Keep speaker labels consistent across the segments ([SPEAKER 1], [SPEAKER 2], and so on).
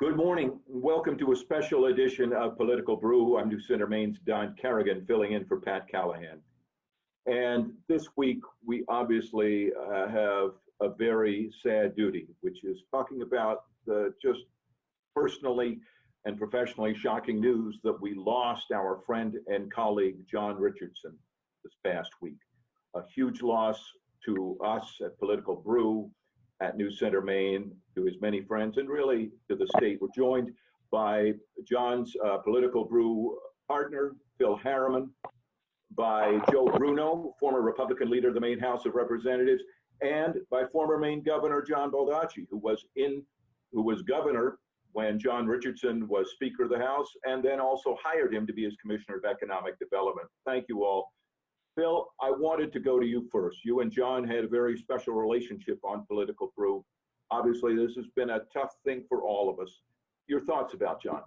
[SPEAKER 1] Good morning. Welcome to a special edition of Political Brew. I'm New CENTER Maine's Don Kerrigan, filling in for Pat Callahan. And this week, we obviously have a very sad duty, which is talking about the just personally and professionally shocking news that we lost our friend and colleague, John Richardson, this past week. A huge loss to us at Political Brew, at New CENTER Maine, to his many friends, and really to the state. We're joined by John's Political Brew partner, Phil Harriman, by Joe Bruno, former Republican leader of the Maine House of Representatives, and by former Maine Governor John Baldacci, who was governor when John Richardson was Speaker of the House, and then also hired him to be his Commissioner of Economic Development. Thank you all. Phil, I wanted to go to you first. You and John had a very special relationship on Political Brew. Obviously, this has been a tough thing for all of us. Your thoughts about John?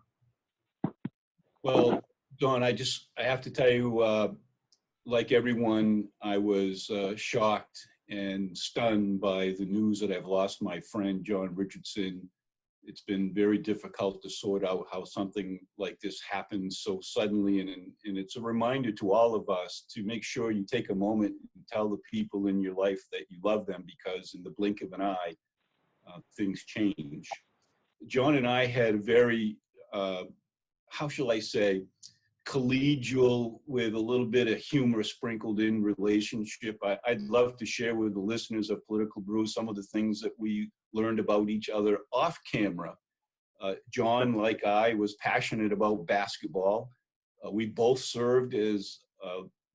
[SPEAKER 2] Well, Don, I have to tell you, like everyone, I was shocked and stunned by the news that I've lost my friend, John Richardson. It's been very difficult to sort out how something like this happens so suddenly, and it's a reminder to all of us to make sure you take a moment and tell the people in your life that you love them, because in the blink of an eye, things change. John and I had a very, how shall I say, collegial with a little bit of humor sprinkled in relationship. I'd love to share with the listeners of Political Brew some of the things that we learned about each other off camera. John, like I, was passionate about basketball. We both served as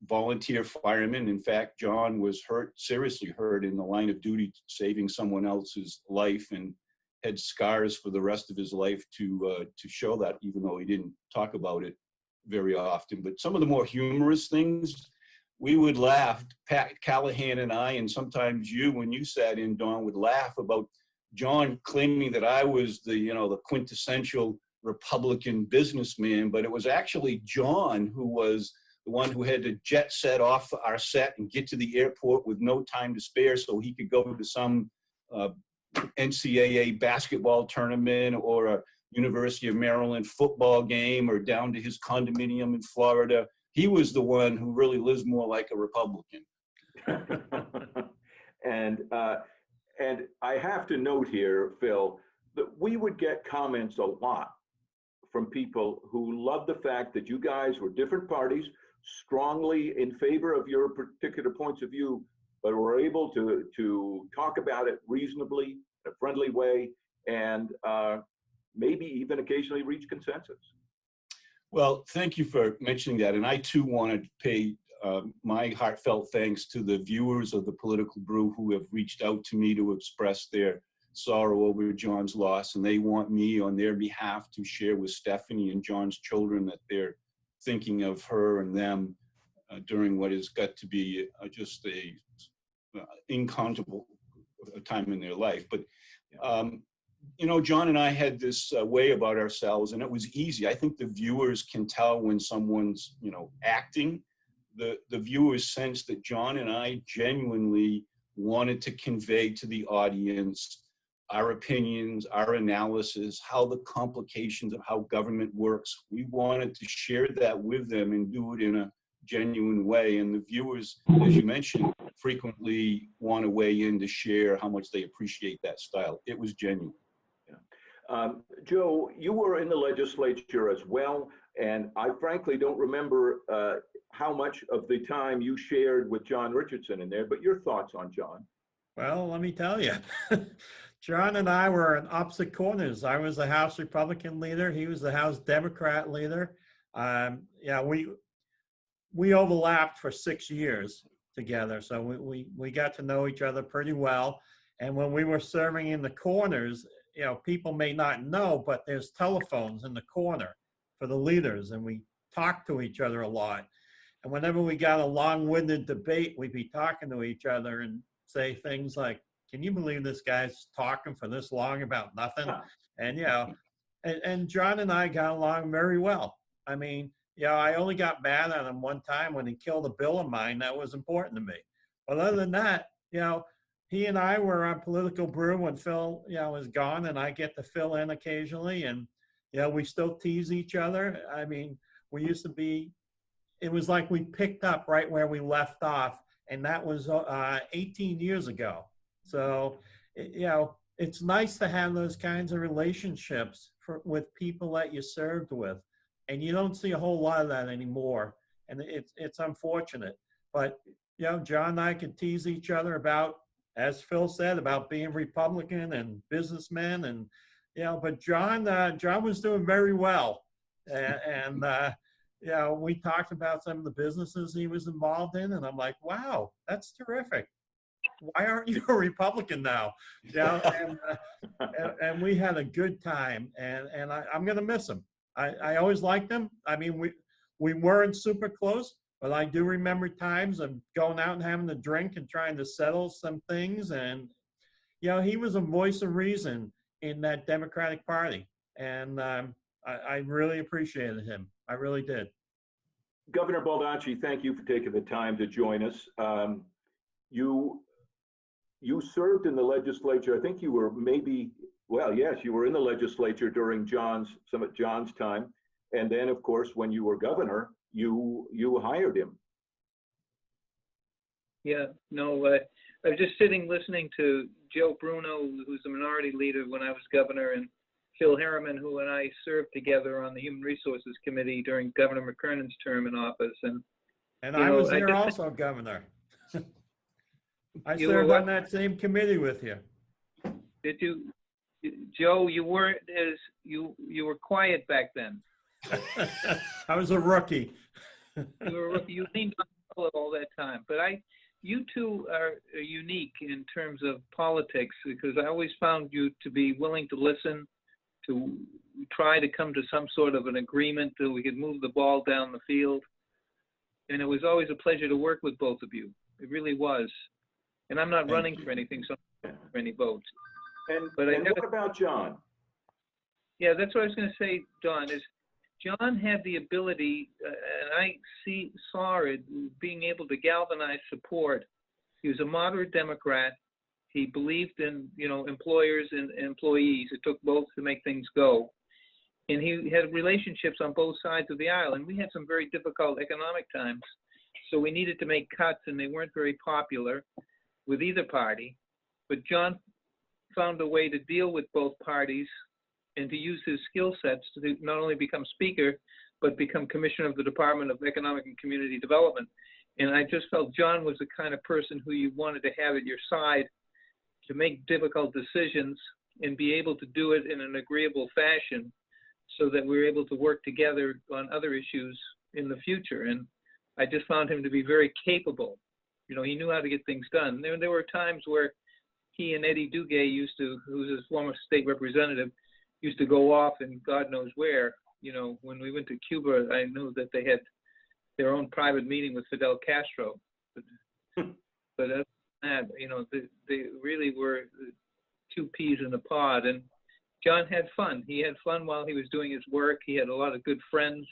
[SPEAKER 2] volunteer firemen. In fact, John was seriously hurt in the line of duty, saving someone else's life, and had scars for the rest of his life to show that, even though he didn't talk about it very often. But some of the more humorous things, we would laugh, Pat Callahan and I, and sometimes you, when you sat in, Don, would laugh about John claiming that I was the quintessential Republican businessman, but it was actually John who was the one who had to jet set off our set and get to the airport with no time to spare so he could go to some NCAA basketball tournament or a University of Maryland football game or down to his condominium in Florida. He was the one who really lives more like a Republican.
[SPEAKER 1] And I have to note here, Phil, that we would get comments a lot from people who loved the fact that you guys were different parties, strongly in favor of your particular points of view, but were able to talk about it reasonably, in a friendly way, and maybe even occasionally reach consensus.
[SPEAKER 2] Well, thank you for mentioning that. And I too want to pay my heartfelt thanks to the viewers of the Political Brew who have reached out to me to express their sorrow over John's loss. And they want me on their behalf to share with Stephanie and John's children that they're thinking of her and them during what has got to be just a incountable time in their life. But John and I had this way about ourselves, and it was easy. I think the viewers can tell when someone's, acting. The viewers sense that John and I genuinely wanted to convey to the audience our opinions, our analysis, how the complications of how government works. We wanted to share that with them and do it in a genuine way. And the viewers, as you mentioned, frequently want to weigh in to share how much they appreciate that style. It was genuine.
[SPEAKER 1] Joe, you were in the legislature as well, and I frankly don't remember how much of the time you shared with John Richardson in there, but your thoughts on John?
[SPEAKER 3] Well, let me tell you, John and I were in opposite corners. I was the House Republican leader. He was the House Democrat leader. We overlapped for 6 years together, so we got to know each other pretty well. And when we were serving in the corners, people may not know, but there's telephones in the corner for the leaders, and we talked to each other a lot. And whenever we got a long-winded debate, we'd be talking to each other and say things like, "Can you believe this guy's talking for this long about nothing?" And and John and I got along very well. I mean, I only got mad at him one time when he killed a bill of mine that was important to me. But other than that, he and I were on Political Brew when Phil, is gone, and I get to fill in occasionally. And, we still tease each other. I mean, we used to be, it was like we picked up right where we left off, and that was 18 years ago. So, it's nice to have those kinds of relationships with people that you served with. And you don't see a whole lot of that anymore. And it's unfortunate. But, John and I could tease each other about, as Phil said, about being Republican and businessmen. And, but John was doing very well. And we talked about some of the businesses he was involved in. And I'm like, wow, that's terrific. Why aren't you a Republican now? And we had a good time. And I'm going to miss him. I always liked him. I mean, we weren't super close, but I do remember times of going out and having a drink and trying to settle some things. And, he was a voice of reason in that Democratic Party. And I really appreciated him. I really did.
[SPEAKER 1] Governor Baldacci, thank you for taking the time to join us. You served in the legislature. I think you were you were in the legislature during John's time. And then, of course, when you were governor, you hired him.
[SPEAKER 4] Yeah, no, I was just sitting listening to Joe Bruno, who's the minority leader when I was governor, and Phil Harriman, who and I served together on the Human Resources Committee during Governor McKernan's term in office. And
[SPEAKER 3] I was there also, Governor. I served on that same committee with you.
[SPEAKER 4] Did you, Joe? You weren't you were quiet back then.
[SPEAKER 3] I was a rookie.
[SPEAKER 4] You were a rookie. You leaned on all that time. But you two are unique in terms of politics, because I always found you to be willing to listen, to try to come to some sort of an agreement that we could move the ball down the field. And it was always a pleasure to work with both of you. It really was. And I'm not running for anything, so I'm not for any votes.
[SPEAKER 1] And what about John?
[SPEAKER 4] Yeah, that's what I was going to say, Don, is John had the ability, and I saw it, being able to galvanize support. He was a moderate Democrat. He believed in, employers and employees. It took both to make things go. And he had relationships on both sides of the aisle. And we had some very difficult economic times. So we needed to make cuts, and they weren't very popular with either party. But John found a way to deal with both parties and to use his skill sets to not only become speaker, but become commissioner of the Department of Economic and Community Development. And I just felt John was the kind of person who you wanted to have at your side to make difficult decisions and be able to do it in an agreeable fashion, so that we were able to work together on other issues in the future. And I just found him to be very capable. He knew how to get things done. There were times where he and Eddie Duguay who's his former state representative, used to go off and God knows where. When we went to Cuba, I knew that they had their own private meeting with Fidel Castro. But other than that, they really were two peas in a pod. And John had fun. He had fun while he was doing his work. He had a lot of good friends,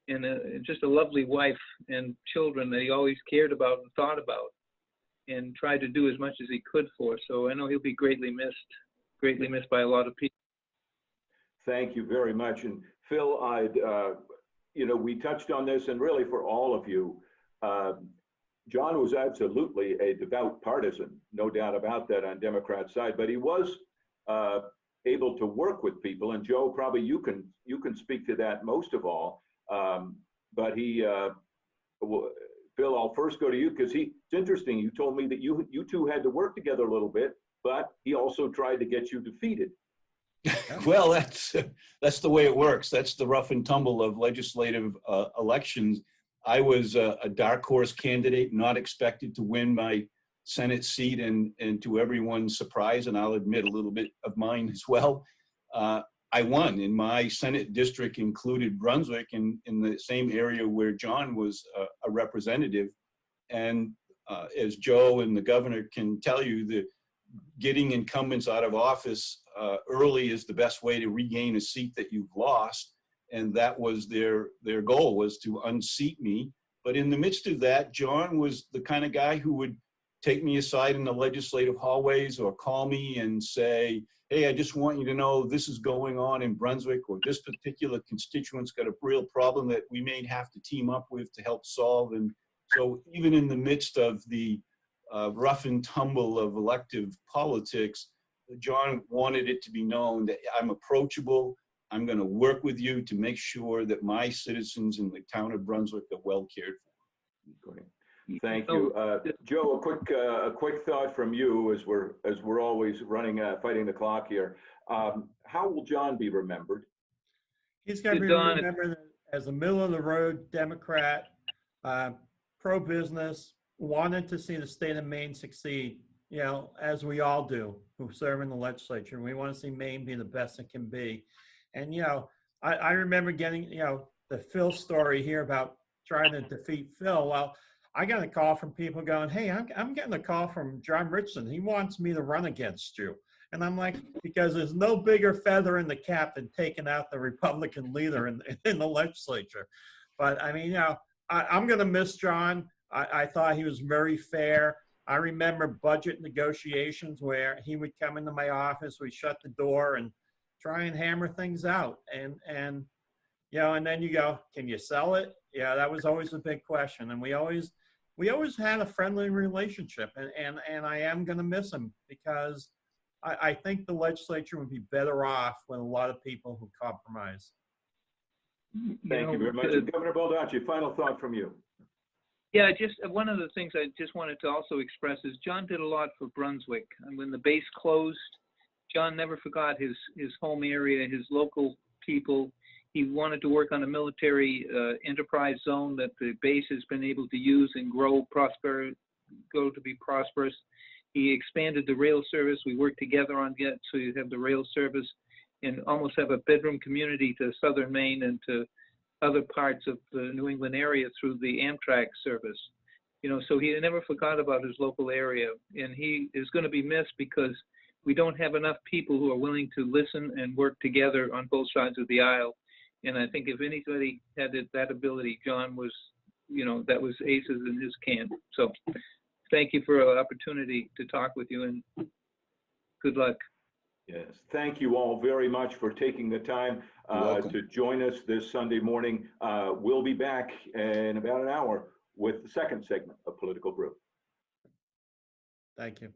[SPEAKER 4] and just a lovely wife and children that he always cared about and thought about, and tried to do as much as he could for. So I know he'll be greatly missed by a lot of people.
[SPEAKER 1] Thank you very much. And Phil, we touched on this, and really for all of you, John was absolutely a devout partisan, no doubt about that on Democrat side, but he was able to work with people. And Joe, probably you can speak to that most of all. But Phil, I'll first go to you, because it's interesting. You told me that you two had to work together a little bit, but he also tried to get you defeated.
[SPEAKER 2] Well, that's the way it works. That's the rough and tumble of legislative elections. I was a dark horse candidate, not expected to win my Senate seat, and to everyone's surprise, and I'll admit a little bit of mine as well, I won. And my Senate district included Brunswick, in the same area where John was a representative. And as Joe and the governor can tell you, that getting incumbents out of office early is the best way to regain a seat that you've lost. And that was their goal, was to unseat me. But in the midst of that, John was the kind of guy who would take me aside in the legislative hallways or call me and say, hey, I just want you to know this is going on in Brunswick, or this particular constituent's got a real problem that we may have to team up with to help solve. And so even in the midst of the rough and tumble of elective politics, John wanted it to be known that I'm approachable. I'm going to work with you to make sure that my citizens in the town of Brunswick are well cared for.
[SPEAKER 1] Great. Thank you, Joe. A quick thought from you as we're always running fighting the clock here. How will John be remembered?
[SPEAKER 3] He's going to be remembered as a middle of the road Democrat, pro-business, wanted to see the state of Maine succeed. You know, as we all do who serve in the legislature. We want to see Maine be the best it can be. And, you know, I remember getting, you know, the Phil story here about trying to defeat Phil. Well, I got a call from people going, hey, I'm getting a call from John Richardson. He wants me to run against you. And I'm like, because there's no bigger feather in the cap than taking out the Republican leader in the legislature. But I mean, you know, I'm going to miss John. I thought he was very fair. I remember budget negotiations where he would come into my office, we shut the door and try and hammer things out. And you know, and then you go, can you sell it? Yeah, that was always a big question. And we always had a friendly relationship. And I am going to miss him because I think the legislature would be better off with a lot of people who compromise.
[SPEAKER 1] Thank you very much. Governor Baldacci, final thought from you.
[SPEAKER 4] Yeah, just one of the things I just wanted to also express is John did a lot for Brunswick. And when the base closed, John never forgot his home area, his local people. He wanted to work on a military enterprise zone that the base has been able to use and grow to be prosperous. He expanded the rail service. We worked together on it, so you have the rail service and almost have a bedroom community to southern Maine and to other parts of the New England area through the Amtrak service. You know, so he never forgot about his local area, and he is going to be missed because we don't have enough people who are willing to listen and work together on both sides of the aisle. And I think if anybody had that ability, John was, you know, that was aces in his camp. So thank you for the opportunity to talk with you, and good luck.
[SPEAKER 1] Yes, thank you all very much for taking the time to join us this Sunday morning. We'll be back in about an hour with the second segment of Political Brew.
[SPEAKER 3] Thank you.